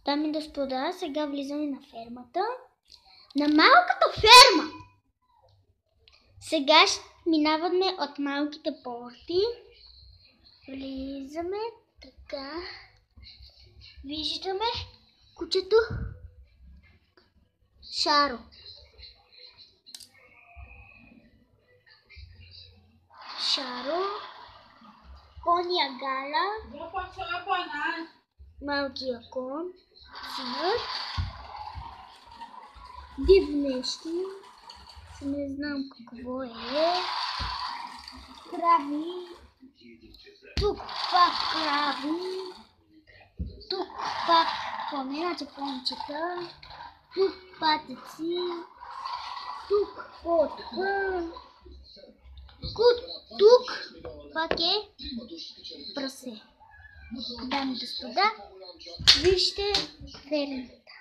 Дами и господа, сега влизаме на фермата. На малката ферма! Сега минаваме от малките порти. Влизаме така. Виждаме кучето Шаро. Шаро. Коня Гала. Малкия кон. Синът. Дивнещи. Не знам какво е. Крави. Тук пак крави. Тук пак поменаче кончета. Тук патици. Тук котка. Тук пак е прасе. Дами и господа, вижте фермата.